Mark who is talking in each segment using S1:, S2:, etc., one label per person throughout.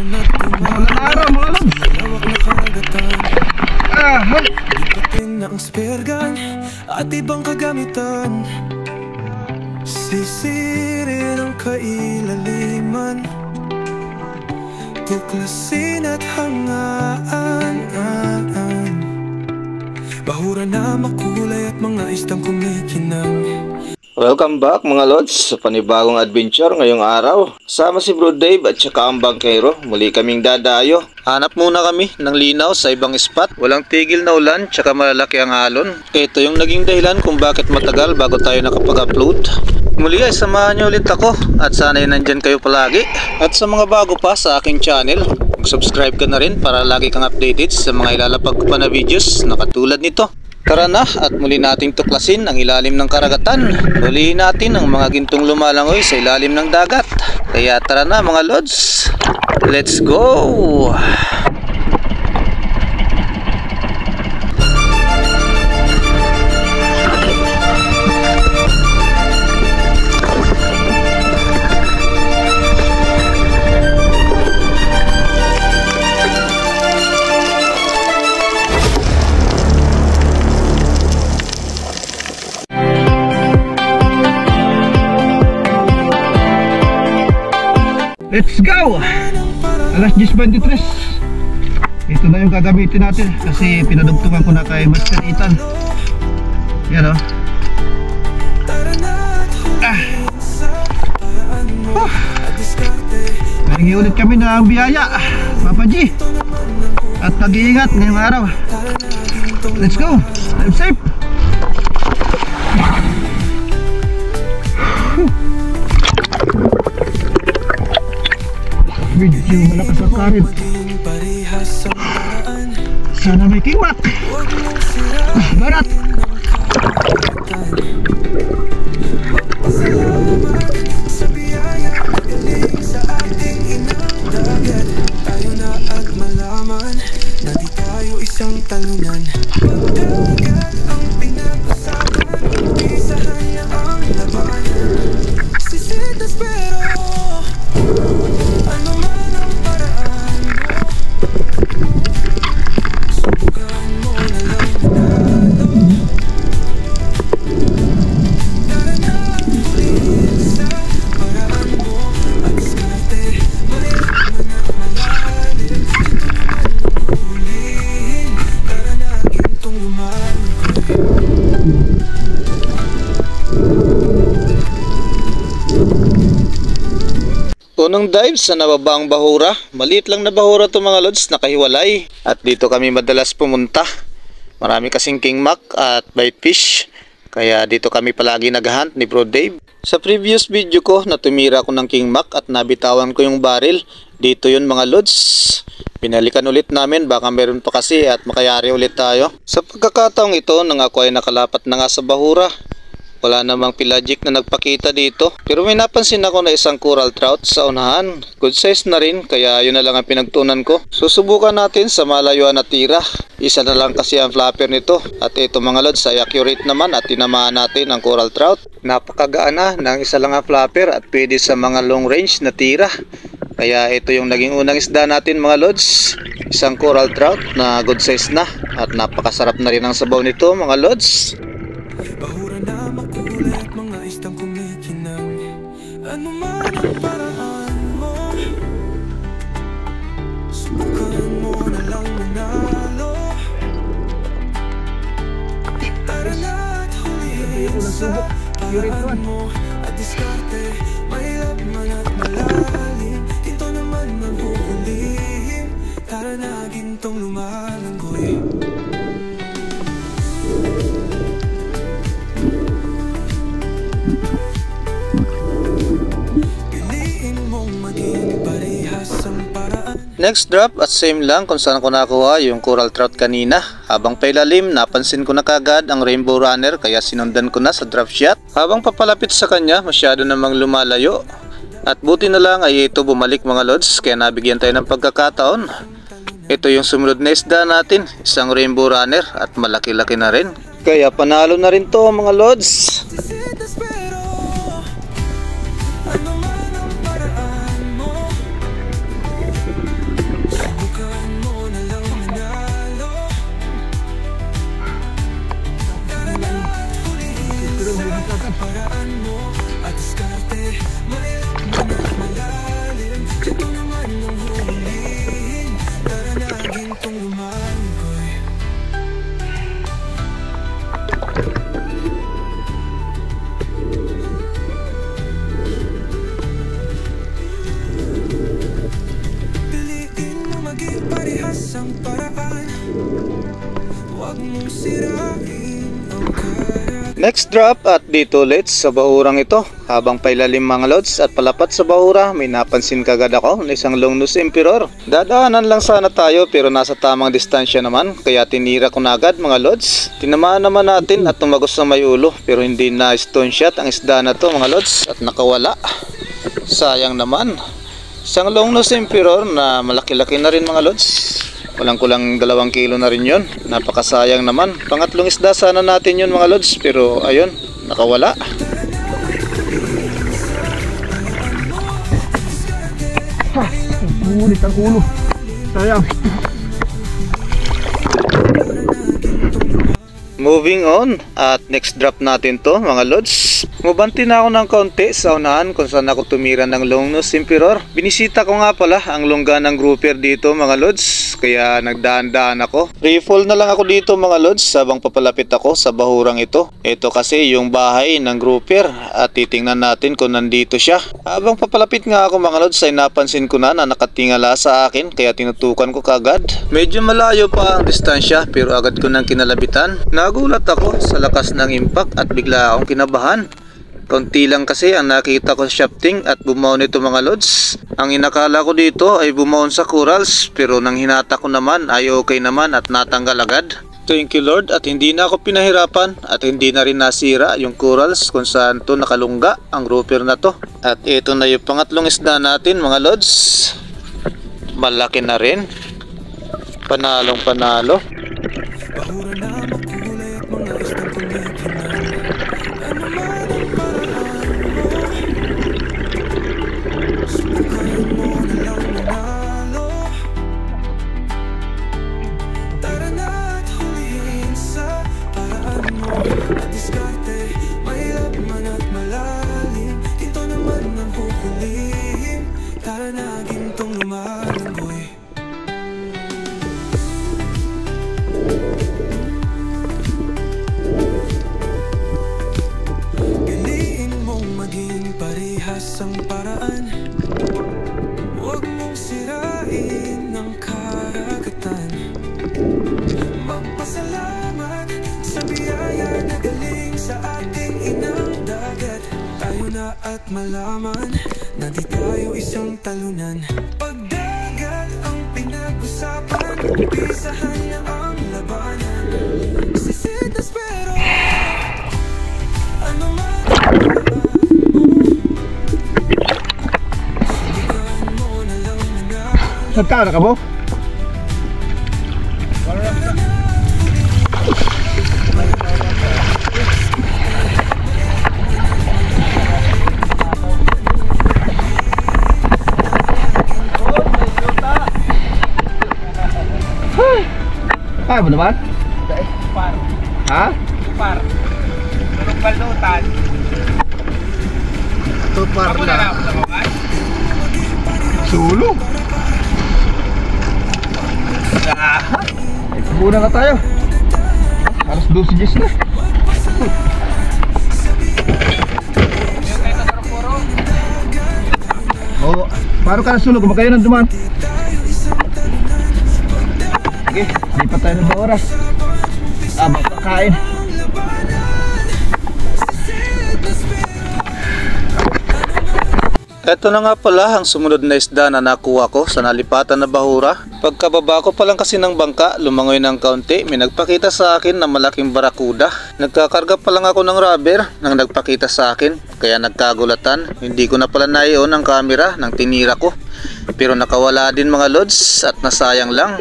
S1: Maulan araw mga lods.
S2: Na ang spare gun at ibang kagamitan, sisirin ang kailaliman, tuklasin at hangaan. Bahura na makulay at mga istang kumikinang.
S3: Welcome back mga lods sa panibagong adventure ngayong araw. Sama si Bro Dave at saka ang bangkero. Muli kaming dadayo. Hanap muna kami ng linaw sa ibang spot. Walang tigil na ulan tsaka malalaki ang alon. Ito yung naging dahilan kung bakit matagal bago tayo nakapag-upload. Muli ay samahan nyo ulit ako at sana'y nandyan kayo palagi. At sa mga bago pa sa aking channel, mag-subscribe ka na rin para lagi kang updated sa mga ilalapag ko pa na videos na katulad nito. Tara na at muli nating tuklasin ang ilalim ng karagatan. Huliin natin ang mga gintong lumalangoy sa ilalim ng dagat. Kaya tara na mga lods, let's go!
S1: Let's go! Alas 10:23. Ito na yung gagamitin natin kasi pinadugtungan ko na kay Master Ethan. Yan o. Nahingi ulit kami ng biyaya, Papa G. At nag-iingat ngayong araw. Let's go! Drive safe! Medyo malakas ang karit. Sana may kimak. Barat.
S2: Sa biyaya galing sa ating inang dagat, tayo na at malaman na di tayo isang talunan. Pagdagat ang pinag-usapan, isahan niya ang labanan. Sisitas pero ano man ang paraan mo, subukan mo na lang manalo. Tara na ulit sa paraan mo at diskarte, mahirap man at malalim. Ito naman ang hulihin, tara na gintong lumalangoy.
S3: Unang dive sa nababang bahura. Maliit lang na bahura to mga lods, nakahiwalay. At dito kami madalas pumunta. Marami kasing kingmak at bitefish. Kaya dito kami palagi naghunt ni Bro Dave. Sa previous video ko, natumira ko ng kingmak at nabitawan ko yung barrel. Dito yun mga lods. Pinalikan ulit namin, baka meron pa kasi at makayari ulit tayo. Sa pagkakataong ito, nang ako ay nakalapat na nga sa bahura, wala namang pelagic na nagpakita dito. Pero may napansin ako na isang coral trout sa unahan. Good size na rin, kaya yun na lang ang pinagtunan ko. Susubukan natin sa malayuan na tira. Isa na lang kasi ang flapper nito. At ito mga lods ay accurate naman at tinamaan natin ang coral trout. Napakagaan na ng isa lang ang flapper at pwede sa mga long range na tira. Kaya ito yung naging unang isda natin mga lods. Isang coral trout na good size na. At napakasarap na rin ang sabaw nito mga lods.
S2: Bahura na makulay at mga istang kumikinang. Ano man ang paraan mo, subukan mo na lang manalo. Tara na at hulihin sa paraan mo at diskarte, mahirap man at malalim. Ito naman ang huhulihin, tara na gintong lumalangoy.
S3: Next drop at same lang kung saan ko nakuha yung coral trout kanina. Habang pailalim, napansin ko na kagad ang rainbow runner kaya sinundan ko na sa drop shot. Habang papalapit sa kanya, masyado namang lumalayo. At buti na lang ay ito bumalik mga lods kaya nabigyan tayo ng pagkakataon. Ito yung sumunod na isda natin, isang rainbow runner at malaki-laki na rin. Kaya panalo na rin to mga lods.
S2: mong sirain ang karat.
S3: Next drop at dito ulit sa bahurang ito. Habang pailalim mga lods at palapat sa bahura, may napansin kagad ako na isang longnose emperor. Dadaanan lang sana tayo pero nasa tamang distansya naman, kaya tinira ko na agad mga lods. Tinamaan naman natin at tumagos sa may ulo, pero hindi na stone shot ang isda na to mga lods at nakawala. Sayang naman. Isang longnose emperor na malaki-laki na rin mga lods. Kulang-kulang 2 kilo na rin yun. Napakasayang naman. Pangatlong isda sana natin yun mga lods, pero ayun, nakawala.
S1: Ha! Ngunit ang ulo. Sayang.
S3: Moving on, at next drop natin to mga lods. Mubanti na ako ng kaunti sa unahan kung saan ako tumira ng longnose emperor. Binisita ko nga pala ang lungga ng grouper dito mga lods, kaya nagdaan-daan ako. Refuel na lang ako dito mga lods habang papalapit ako sa bahurang ito. Ito kasi yung bahay ng grouper at titingnan natin kung nandito siya. Habang papalapit nga ako mga lods ay napansin ko na nakatingala sa akin, kaya tinutukan ko kagad. Medyo malayo pa ang distansya pero agad ko nang kinalabitan. Nagulat ako sa lakas ng impact at bigla akong kinabahan. Konti lang kasi ang nakita ko sa shafting at bumaon ito mga lods. Ang inakala ko dito ay bumaon sa corals, pero nang hinata ko naman ay okay naman at natanggal agad. Thank you Lord at hindi na ako pinahirapan at hindi na rin nasira yung corals kung saan to nakalungga ang grouper na to. At ito na yung pangatlong isda natin mga lods. Malaki na rin. Panalong panalo.
S2: Bahura na makulay at mga isdang kumikinan. Ano man ang paraan mo, subukan mo na lang manalo. Tara na at hulihin sa paraan mo. At diskarte, mahirap man at malalim. Dito naman ang huhulihin. Tara na gintong lumalangoy. Parehas ang paraan. Huwag mong sirain ang karagatan. Magpasalamat sa biyaya na galing sa ating inang dagat. Tayo na at malaman na di tayo isang talunan. Pagdagat ang pinag-usapan, umpisahan na ang labanan. Sisitas pero ano man
S1: Saan ka mo? Kaya mo naman?
S4: Par.
S1: Ha?
S4: Par. Tulog balutan.
S1: Tupar
S4: Ako na lang sa mga.
S1: Sulo. Muna na tayo. Halos 12 Gs na. Oo. Paano ka nasulog? Kung kayo nang duman. Sige, lipat tayo ng oras. Magpakain.
S3: Ito na nga pala ang sumunod na isda na nakuha ko sa nalipatan na bahura. Pagkababa ko pa lang kasi ng bangka, lumangoy ng kaunti, may nagpakita sa akin na malaking barakuda. Nagkakarga pa lang ako ng rubber nang nagpakita sa akin, kaya nagkagulatan. Hindi ko na pala nai-on ang camera nang tinira ko. Pero nakawala din mga lods at nasayang lang.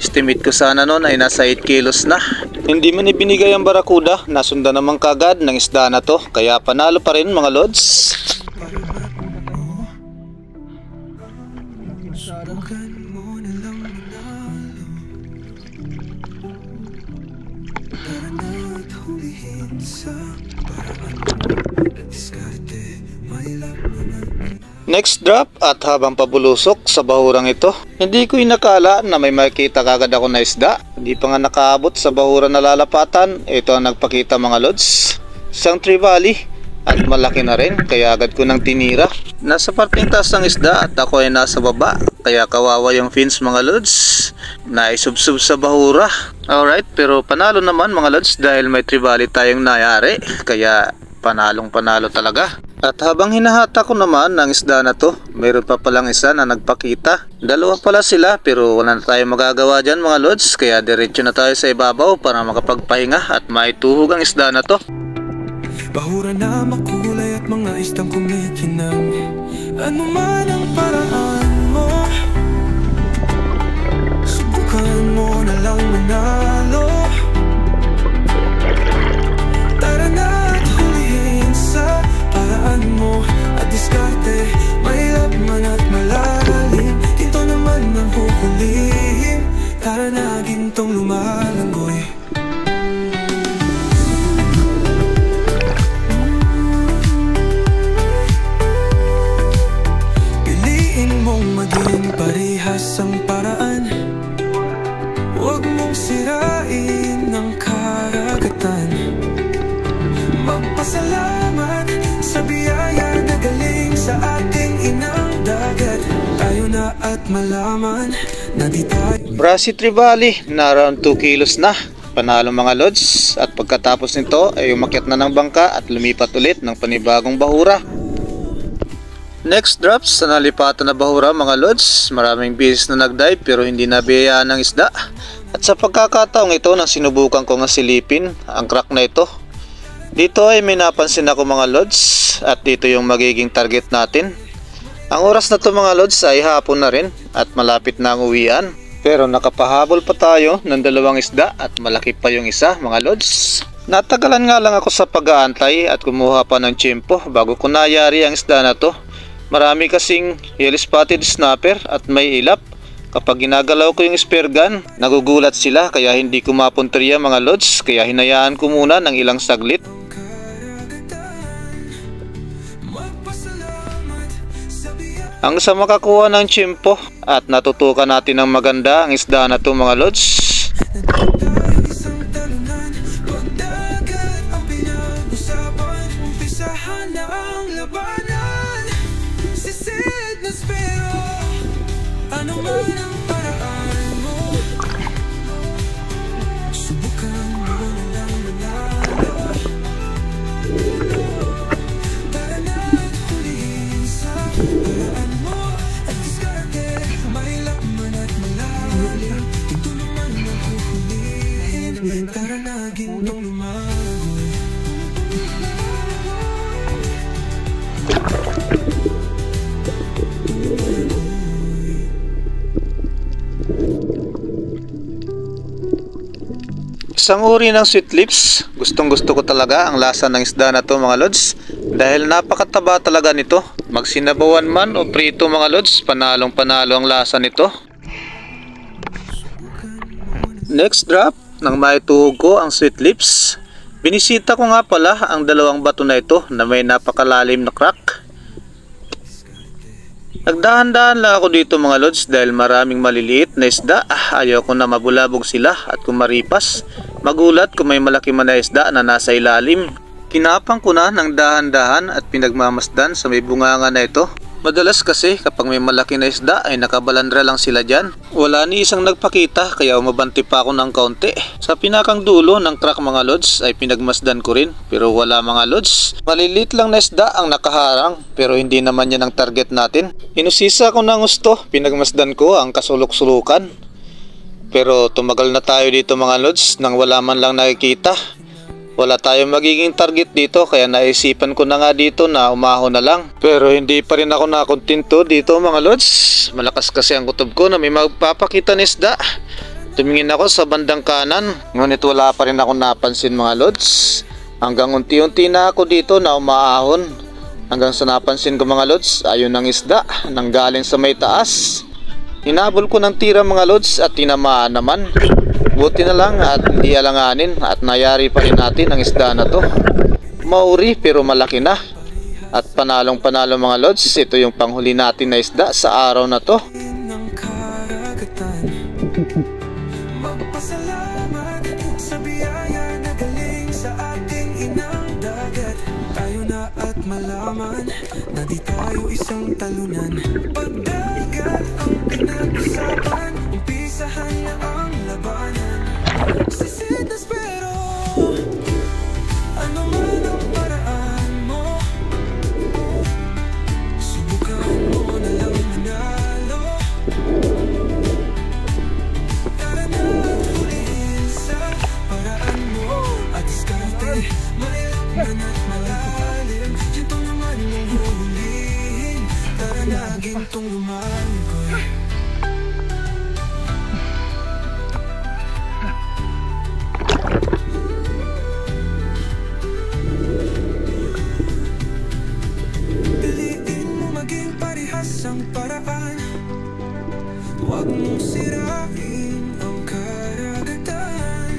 S3: Estimate ko sana noon ay nasa 8 kilos na. Hindi man ibinigay ang barakuda, nasundan naman kagad ng isda na to, kaya panalo pa rin mga lods.
S2: Subukan mo na lang manalo. Tara na at hulihin sa paraan. At diskarte, mahilap mo na.
S3: Next drop at habang pabulusok sa bahurang ito, hindi ko inakala na may makita kagad ako na isda. Hindi pa nga nakaabot sa bahura na lalapatan, ito ang nagpakita mga lods. Isang trevally. At malaki na rin, kaya agad ko nang tinira. Nasa parting taas ng isda at ako ay nasa baba, kaya kawawa yung fins mga lods. Naisubsub sa bahura. Alright, pero panalo naman mga lods dahil may tribali tayong nayari. Kaya panalong panalo talaga. At habang hinahata ko naman ng isda na to, mayroon pa palang isa na nagpakita. Dalawa pala sila pero wala na tayong magagawa dyan mga lods. Kaya diretso na tayo sa ibabaw para makapagpahinga at maituhog ang isda na to.
S2: Bahura na makulay at mga istang kumikinang. Ano man ang paraan mo, subukan mo na lang manalo. Tara na at hulihin sa paraan mo at diskarte. Mahirap man at malalim, ginto naman ang huhulihin. Tara na gintong lumalanggoy. Maging parehas ang paraan, huwag mong sirain ang karagatan. Magpasalamat sa biyaya na galing sa ating inang dagat. Tayo na at malaman na di tayo.
S3: Brasi Tribali na around 2 kilos na. Panalo mga lods. At pagkatapos nito ay umakyat na ng bangka at lumipat ulit ng panibagong bahura. Next drops sa nalipatan na bahura mga lods. Maraming beses na nagdive pero hindi nabiyayaan ng isda. At sa pagkakataong ito nang sinubukan ko nga silipin ang crack na ito, dito ay may napansin ako mga lods. At dito yung magiging target natin. Ang oras na to mga lods ay hapon na rin at malapit na ang uwian. Pero nakapahabol pa tayo ng 2 isda at malaki pa yung isa mga lods. Natagalan nga lang ako sa pag-aantay at kumuha pa ng tiyempo bago ko nayari ang isda na to. Marami kasing yellow spotted snapper at may ilap. Kapag ginagalaw ko yung spear gun, nagugulat sila kaya hindi ko mapunteriya mga lods. Kaya hinayaan ko muna ng ilang saglit. Ang sa makakuha ng tiyempo at natutukan natin ng maganda ang isda na to mga lods.
S2: Ano man ang paraan mo, subukan mo na lang manalo. Tara na at hulihin sa paraan mo at diskarte. Mahirap man at malalim, ito naman ang huhulihin. Tara na gintong lumagoy.
S3: Isang uri ng sweet lips. Gustong gusto ko talaga ang lasa ng isda na to mga lods. Dahil napakataba talaga nito. Magsinabawan man o prito mga lods, panalong panalo ang lasa nito. Next drop, nang maituhog ko ang sweet lips, binisita ko nga pala ang 2 bato na ito na may napakalalim na crack. Nagdahan-dahan lang ako dito mga lods dahil maraming maliliit na isda. Ayaw ko na mabulabog sila at kung maripas, magulat kung may malaki man na isda na nasa ilalim. Kinapang ko na ng dahan-dahan at pinagmamasdan sa may bunganga na ito. Madalas kasi kapag may malaki na isda ay nakabalandra lang sila dyan. Wala ni isang nagpakita kaya umabanti pa ako ng kaunti. Sa pinakang dulo ng crack mga lods ay pinagmasdan ko rin pero wala mga lods. Malilit lang na isda ang nakaharang pero hindi naman yan ang target natin. Inusisa ko ng gusto, pinagmasdan ko ang kasulok-sulukan. Pero tumagal na tayo dito mga lods nang wala man lang nakikita. Wala tayong magiging target dito kaya naisipan ko na nga dito na umahon na lang. Pero hindi pa rin ako nakontento dito mga lods. Malakas kasi ang kutob ko na may magpapakita ng isda. Tumingin ako sa bandang kanan, ngunit wala pa rin ako napansin mga lods. Hanggang unti-unti na ako dito na umaahon. Hanggang sa napansin ko mga lods, ayun ang isda nang galing sa may taas. Hinabol ko ng tira mga lods at tinamaan naman. Buti na lang at hindi alanganin at nayari pa rin natin ang isda na to. Mauri pero malaki na. At panalong panalo mga lods, ito yung panghuli natin na isda sa araw na to.
S2: Magpasalamat sa biyaya na galing sa ating inang dagat. Tayo na at malaman na di tayo isang talunan. Pagdagat ang pinag-usapan, umpisahan na ang labanan. Tara na tuloy sa paraan mo at diskarte. Mailan at malalim, dito naman ang huhulihin. Tara na gintong lumangkoy. Piliin mo maging parehas ang paraan. Huwag mong sirain ang karagatan.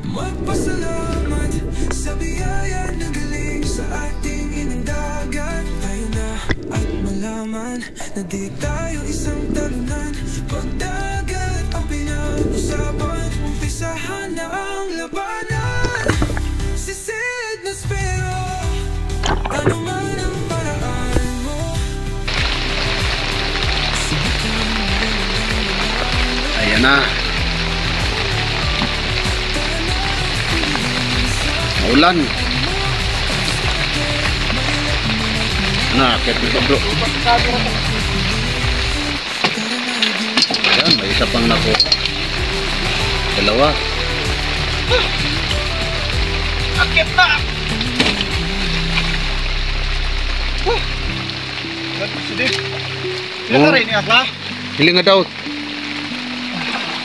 S2: Magpasalamat sa biyaya ng galing sa ating inang dagat. Tayo na at malaman na di tayo isang talunan. Pag dagat ang pinag-usapan, umpisahan na ang labanan. Sisid na spero, ano man ang paraan mo.
S1: Ayan na. Maulan. Nah, akit dito bro. Ayan, may isa pang nakuha. Dalawa.
S4: Akit na! Sedih. Kita rin niya ka?
S1: Hiling nga daw.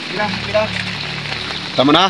S4: Bilang.
S1: Tama na.